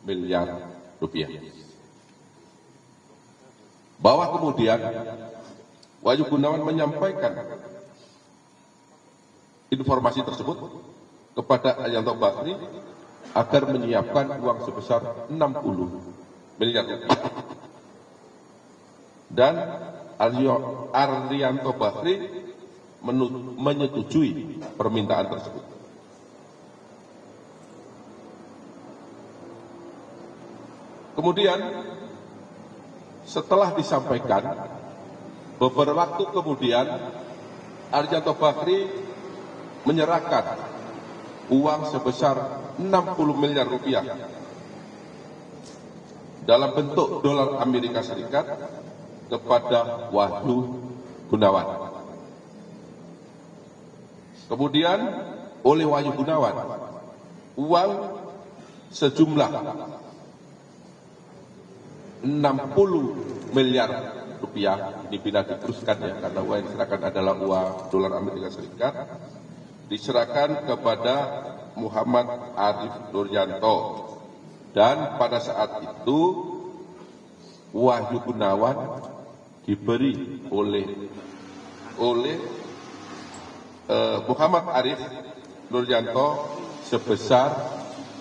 miliar rupiah. Bahwa kemudian Wahyu Gunawan menyampaikan informasi tersebut kepada Arianto Bakri agar menyiapkan uang sebesar 60 miliar rupiah. Dan Arianto Bakri menyetujui permintaan tersebut. Kemudian setelah disampaikan, beberapa waktu kemudian Arianto Bakri menyerahkan uang sebesar 60 miliar rupiah dalam bentuk dolar Amerika Serikat kepada Wahyu Gunawan. Kemudian oleh Wahyu Gunawan, uang sejumlah 60 miliar rupiah, ini bila diteruskan ya, karena uang yang diserahkan adalah uang dolar Amerika Serikat, diserahkan kepada Muhammad Arif Nuryanto. Dan pada saat itu Wahyu Gunawan diberi oleh Muhammad Arif Nuryanto sebesar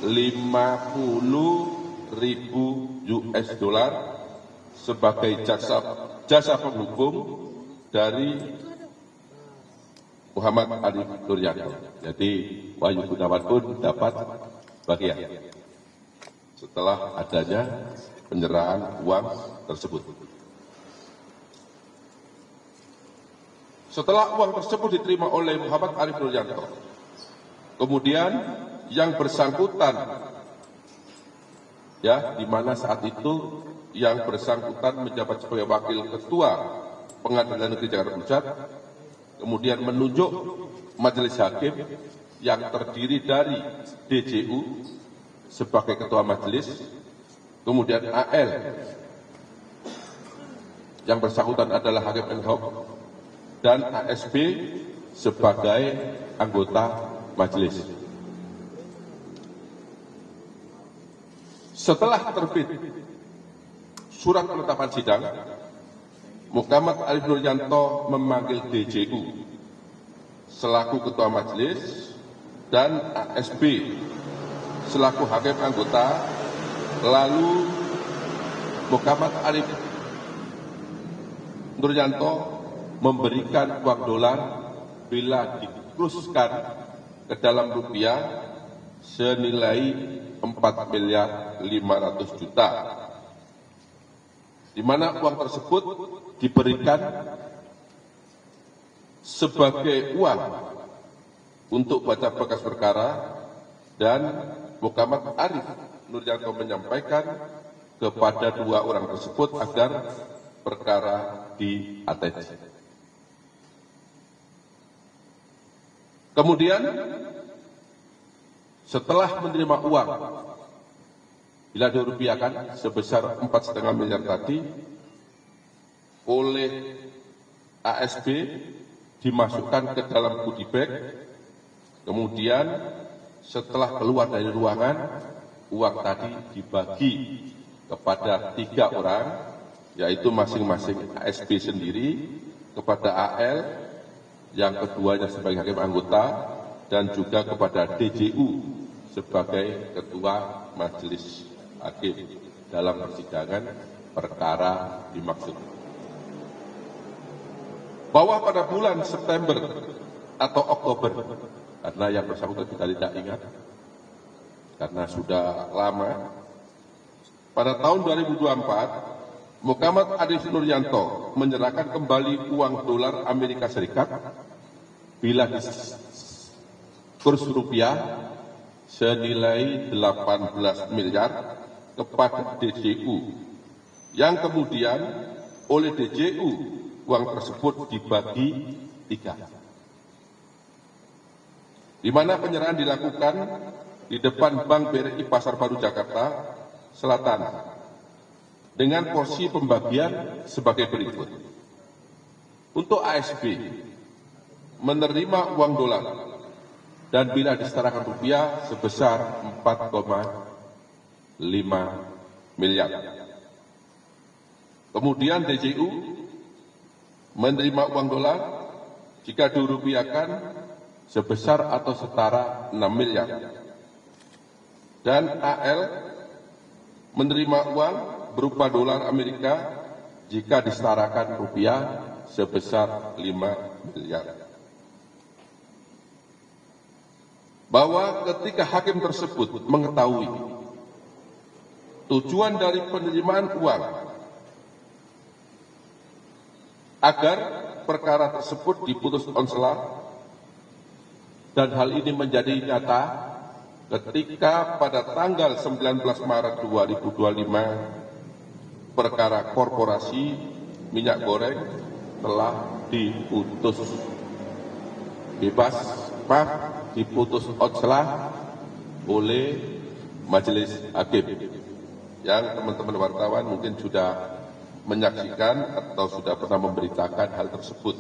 50.000 US dollar sebagai jasa penghukum dari Muhammad Arif Nuryanto. Jadi Wahyu Gunawan pun dapat bagian setelah adanya penyerahan uang tersebut. Setelah uang tersebut diterima oleh Muhammad Arif Nuryanto, kemudian yang bersangkutan, ya, di mana saat itu yang bersangkutan menjabat sebagai wakil ketua Pengadilan Negeri Jakarta Pusat, kemudian menunjuk majelis hakim yang terdiri dari DJU sebagai ketua majelis, kemudian AL yang bersangkutan adalah hakim ad hoc, dan ASB sebagai anggota majelis. Setelah terbit surat penetapan sidang, Muhammad Arif Nuryanto memanggil DJU selaku ketua majelis dan ASB selaku hakim anggota. Lalu Muhammad Arif Nuryanto memberikan uang dolar bila dikurskan ke dalam rupiah senilai 4.500.000.000, di mana uang tersebut diberikan sebagai uang untuk baca berkas perkara, dan Muhammad Arif Nuryanto menyampaikan kepada dua orang tersebut agar perkara di-ATC. Kemudian setelah menerima uang bila dirupiahkan sebesar 4,5 miliar tadi oleh ASB, dimasukkan ke dalam goodie bag. Kemudian setelah keluar dari ruangan, uang tadi dibagi kepada 3 orang, yaitu masing-masing ASB sendiri, kepada AL yang keduanya sebagai hakim anggota, dan juga kepada DJU sebagai ketua majelis hakim dalam persidangan perkara dimaksud. Bahwa pada bulan September atau Oktober, karena yang bersangkutan kita tidak ingat karena sudah lama, pada tahun 2024 Muhammad Arif Nuryanto menyerahkan kembali uang dolar Amerika Serikat bila kurs rupiah senilai 18 miliar kepada DJU, yang kemudian oleh DJU uang tersebut dibagi 3, di mana penyerahan dilakukan di depan Bank BRI Pasar Baru Jakarta Selatan dengan porsi pembagian sebagai berikut. Untuk ASB menerima uang dolar dan bila disetarakan rupiah sebesar 4,5 miliar. Kemudian DJU menerima uang dolar jika dirupiahkan sebesar atau setara 6 miliar. Dan AL menerima uang berupa dolar Amerika jika disetarakan rupiah sebesar 5 miliar. Bahwa ketika hakim tersebut mengetahui tujuan dari penerimaan uang agar perkara tersebut diputus onsela, dan hal ini menjadi nyata ketika pada tanggal 19 Maret 2025 perkara korporasi minyak goreng telah diputus diputus onsela oleh Majelis Hakim, yang teman-teman wartawan mungkin sudah menyaksikan atau sudah pernah memberitakan hal tersebut.